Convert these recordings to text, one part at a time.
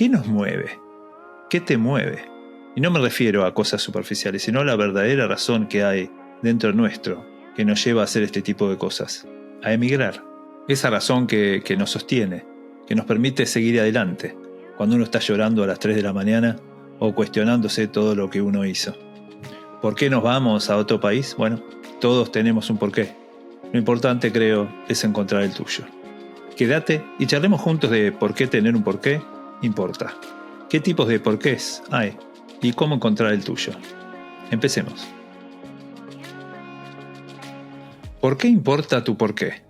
¿qué nos mueve? ¿Qué te mueve? Y no me refiero a cosas superficiales, sino a la verdadera razón que hay dentro nuestro que nos lleva a hacer este tipo de cosas, a emigrar. Esa razón que nos sostiene, que nos permite seguir adelante, cuando uno está llorando a las 3 de la mañana o cuestionándose todo lo que uno hizo. ¿Por qué nos vamos a otro país? Bueno, todos tenemos un porqué. Lo importante, creo, es encontrar el tuyo. Quédate y charlemos juntos de por qué tener un porqué importa. ¿Qué tipos de porqués hay? Y cómo encontrar el tuyo. Empecemos. ¿Por qué importa tu porqué?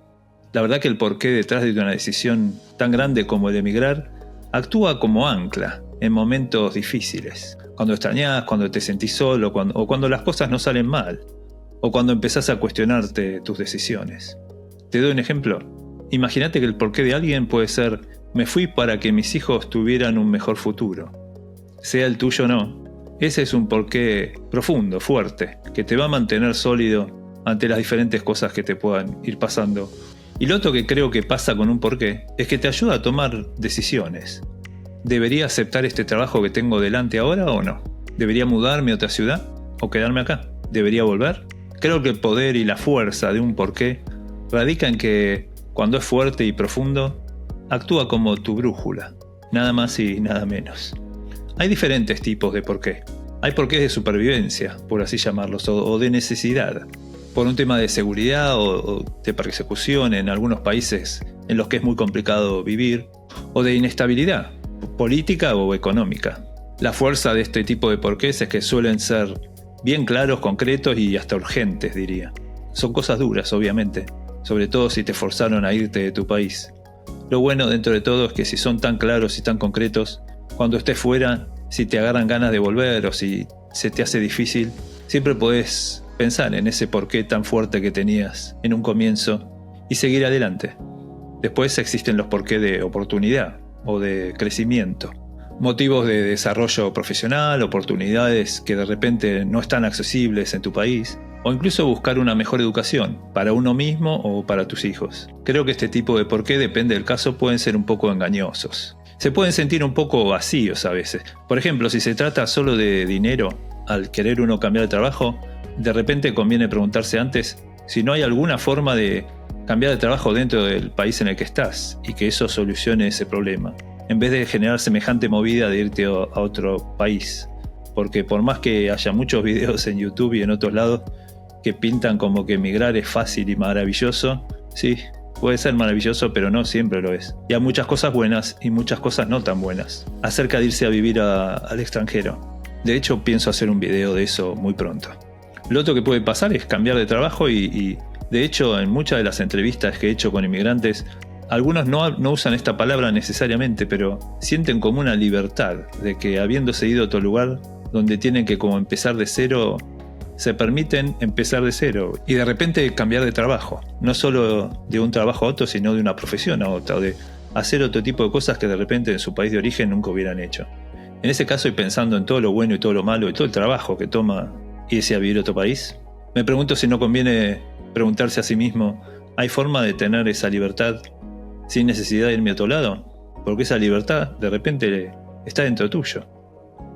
La verdad que el porqué detrás de una decisión tan grande como el de emigrar actúa como ancla en momentos difíciles. Cuando extrañás, cuando te sentís solo, o cuando las cosas no salen mal, o cuando empezás a cuestionarte tus decisiones. Te doy un ejemplo. Imagínate que el porqué de alguien puede ser: me fui para que mis hijos tuvieran un mejor futuro. Sea el tuyo o no, ese es un porqué profundo, fuerte, que te va a mantener sólido ante las diferentes cosas que te puedan ir pasando. Y lo otro que creo que pasa con un porqué es que te ayuda a tomar decisiones. ¿Debería aceptar este trabajo que tengo delante ahora o no? ¿Debería mudarme a otra ciudad o quedarme acá? ¿Debería volver? Creo que el poder y la fuerza de un porqué radica en que, cuando es fuerte y profundo, actúa como tu brújula, nada más y nada menos. Hay diferentes tipos de porqué. Hay porqués de supervivencia, por así llamarlos, o de necesidad, por un tema de seguridad o de persecución en algunos países en los que es muy complicado vivir, o de inestabilidad, política o económica. La fuerza de este tipo de porqués es que suelen ser bien claros, concretos y hasta urgentes, diría. Son cosas duras, obviamente, sobre todo si te forzaron a irte de tu país. Lo bueno dentro de todo es que si son tan claros y tan concretos, cuando estés fuera, si te agarran ganas de volver o si se te hace difícil, siempre podés pensar en ese porqué tan fuerte que tenías en un comienzo y seguir adelante. Después existen los porqués de oportunidad o de crecimiento, motivos de desarrollo profesional, oportunidades que de repente no están accesibles en tu país, o incluso buscar una mejor educación para uno mismo o para tus hijos. Creo que este tipo de porqué, depende del caso, pueden ser un poco engañosos. Se pueden sentir un poco vacíos a veces. Por ejemplo, si se trata solo de dinero, al querer uno cambiar de trabajo, de repente conviene preguntarse antes si no hay alguna forma de cambiar de trabajo dentro del país en el que estás y que eso solucione ese problema, en vez de generar semejante movida de irte a otro país. Porque por más que haya muchos videos en YouTube y en otros lados que pintan como que emigrar es fácil y maravilloso, sí, puede ser maravilloso, pero no siempre lo es. Y hay muchas cosas buenas y muchas cosas no tan buenas acerca de irse a vivir al extranjero. De hecho, pienso hacer un video de eso muy pronto. Lo otro que puede pasar es cambiar de trabajo y de hecho, en muchas de las entrevistas que he hecho con inmigrantes, algunos no usan esta palabra necesariamente, pero sienten como una libertad de que, habiéndose ido a otro lugar donde tienen que como empezar de cero, se permiten empezar de cero y de repente cambiar de trabajo. No solo de un trabajo a otro, sino de una profesión a otra, o de hacer otro tipo de cosas que de repente en su país de origen nunca hubieran hecho. En ese caso, y pensando en todo lo bueno y todo lo malo y todo el trabajo que toma irse a vivir a otro país, me pregunto si no conviene preguntarse a sí mismo: ¿hay forma de tener esa libertad sin necesidad de irme a otro lado? Porque esa libertad de repente está dentro tuyo.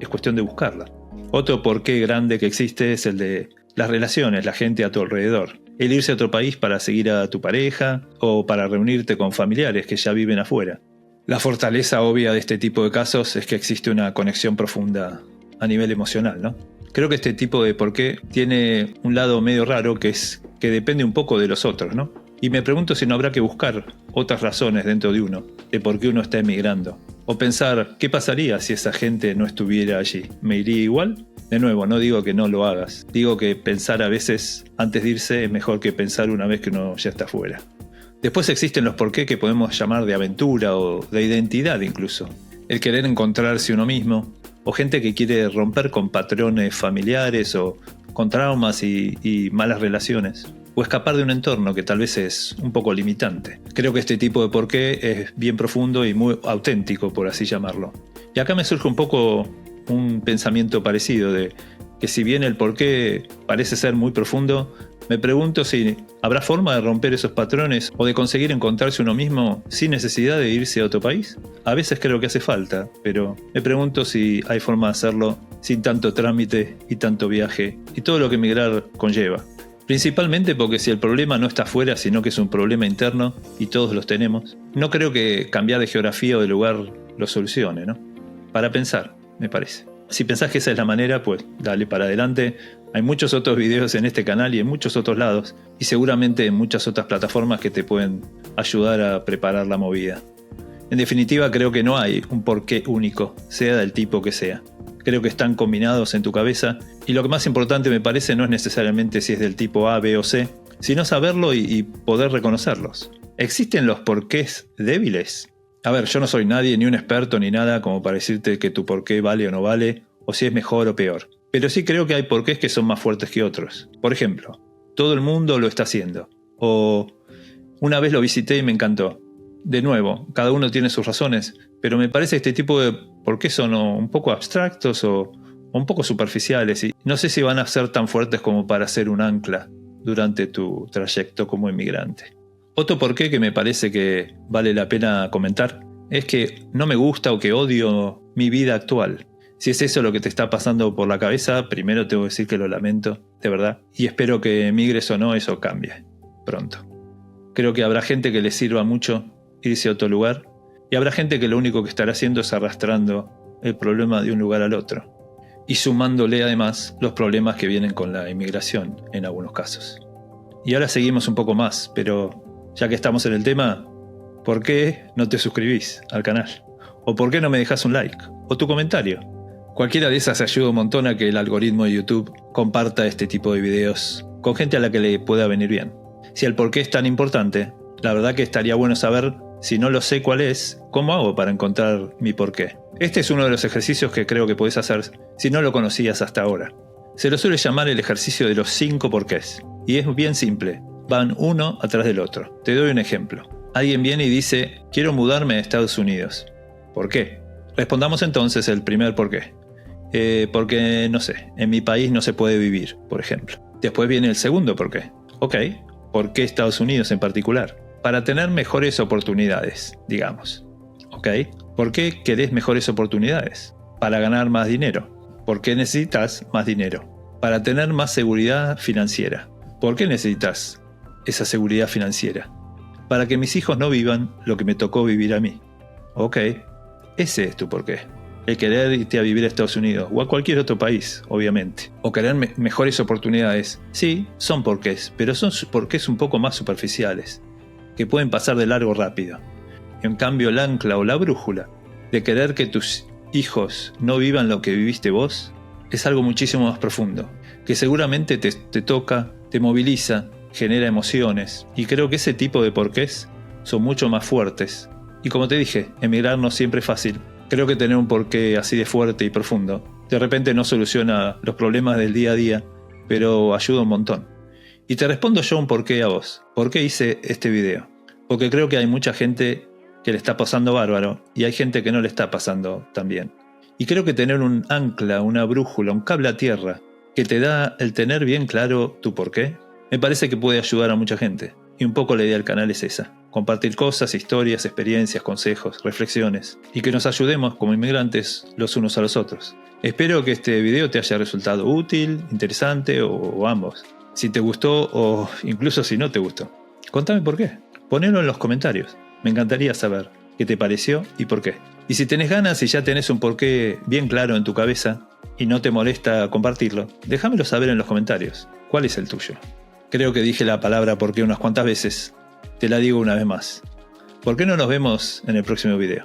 Es cuestión de buscarla. Otro porqué grande que existe es el de las relaciones, la gente a tu alrededor. El irse a otro país para seguir a tu pareja o para reunirte con familiares que ya viven afuera. La fortaleza obvia de este tipo de casos es que existe una conexión profunda a nivel emocional, ¿no? Creo que este tipo de porqué tiene un lado medio raro, que es que depende un poco de los otros, ¿no? Y me pregunto si no habrá que buscar otras razones dentro de uno, de por qué uno está emigrando. O pensar, ¿qué pasaría si esa gente no estuviera allí? ¿Me iría igual? De nuevo, no digo que no lo hagas. Digo que pensar a veces antes de irse es mejor que pensar una vez que uno ya está fuera. Después existen los porqué que podemos llamar de aventura o de identidad incluso. El querer encontrarse uno mismo, o gente que quiere romper con patrones familiares o con traumas y malas relaciones, o escapar de un entorno que tal vez es un poco limitante. Creo que este tipo de porqué es bien profundo y muy auténtico, por así llamarlo. Y acá me surge un poco un pensamiento parecido de que si bien el porqué parece ser muy profundo, me pregunto si habrá forma de romper esos patrones o de conseguir encontrarse uno mismo sin necesidad de irse a otro país. A veces creo que hace falta, pero me pregunto si hay forma de hacerlo sin tanto trámite y tanto viaje y todo lo que emigrar conlleva. Principalmente porque si el problema no está afuera, sino que es un problema interno y todos los tenemos, no creo que cambiar de geografía o de lugar lo solucione, ¿no? Para pensar, me parece. Si pensás que esa es la manera, pues dale para adelante. Hay muchos otros videos en este canal y en muchos otros lados, y seguramente en muchas otras plataformas que te pueden ayudar a preparar la movida. En definitiva, creo que no hay un porqué único, sea del tipo que sea. Creo que están combinados en tu cabeza, y lo que más importante me parece no es necesariamente si es del tipo A, B o C, sino saberlo y poder reconocerlos. ¿Existen los porqués débiles? A ver, yo no soy nadie, ni un experto ni nada como para decirte que tu porqué vale o no vale, o si es mejor o peor. Pero sí creo que hay porqués que son más fuertes que otros. Por ejemplo, todo el mundo lo está haciendo. O una vez lo visité y me encantó. De nuevo, cada uno tiene sus razones, pero me parece que este tipo de porqués son un poco abstractos o un poco superficiales y no sé si van a ser tan fuertes como para ser un ancla durante tu trayecto como inmigrante. Otro porqué que me parece que vale la pena comentar es que no me gusta o que odio mi vida actual. Si es eso lo que te está pasando por la cabeza, primero tengo que decir que lo lamento, de verdad, y espero que emigres o no, eso cambie pronto. Creo que habrá gente que le sirva mucho irse a otro lugar, y habrá gente que lo único que estará haciendo es arrastrando el problema de un lugar al otro, y sumándole además los problemas que vienen con la inmigración en algunos casos. Y ahora seguimos un poco más, pero ya que estamos en el tema, ¿por qué no te suscribís al canal? ¿O por qué no me dejas un like? ¿O tu comentario? Cualquiera de esas ayuda un montón a que el algoritmo de YouTube comparta este tipo de videos con gente a la que le pueda venir bien. Si el por qué es tan importante, la verdad que estaría bueno saber, si no lo sé cuál es, cómo hago para encontrar mi por qué. Este es uno de los ejercicios que creo que podés hacer si no lo conocías hasta ahora. Se lo suele llamar el ejercicio de los 5 porqués. Y es bien simple. Van uno atrás del otro. Te doy un ejemplo. Alguien viene y dice, quiero mudarme a Estados Unidos. ¿Por qué? Respondamos entonces el primer por qué. Porque, no sé, en mi país no se puede vivir, por ejemplo. Después viene el segundo por qué. Ok, ¿por qué Estados Unidos en particular? Para tener mejores oportunidades, digamos. Ok, ¿por qué querés mejores oportunidades? Para ganar más dinero. ¿Por qué necesitas más dinero? Para tener más seguridad financiera. ¿Por qué necesitas esa seguridad financiera? Para que mis hijos no vivan lo que me tocó vivir a mí. Ok, ese es tu porqué. El querer irte a vivir a Estados Unidos o a cualquier otro país, obviamente. O querer mejores oportunidades. Sí, son porqués, pero son porqués un poco más superficiales, que pueden pasar de largo rápido. En cambio, el ancla o la brújula de querer que tus hijos no vivan lo que viviste vos es algo muchísimo más profundo, que seguramente te toca, te moviliza, genera emociones, y creo que ese tipo de porqués son mucho más fuertes. Y como te dije, emigrar no siempre es fácil. Creo que tener un porqué así de fuerte y profundo de repente no soluciona los problemas del día a día, pero ayuda un montón. Y te respondo yo un porqué a vos. ¿Por qué hice este video? Porque creo que hay mucha gente que le está pasando bárbaro y hay gente que no le está pasando tan bien. Y creo que tener un ancla, una brújula, un cable a tierra que te da el tener bien claro tu porqué, me parece que puede ayudar a mucha gente. Y un poco la idea del canal es esa. Compartir cosas, historias, experiencias, consejos, reflexiones. Y que nos ayudemos como inmigrantes los unos a los otros. Espero que este video te haya resultado útil, interesante o ambos. Si te gustó o incluso si no te gustó. Contame por qué. Ponelo en los comentarios. Me encantaría saber qué te pareció y por qué. Y si tenés ganas y ya tenés un porqué bien claro en tu cabeza y no te molesta compartirlo, déjamelo saber en los comentarios. ¿Cuál es el tuyo? Creo que dije la palabra porqué unas cuantas veces. Te la digo una vez más. ¿Por qué no nos vemos en el próximo video?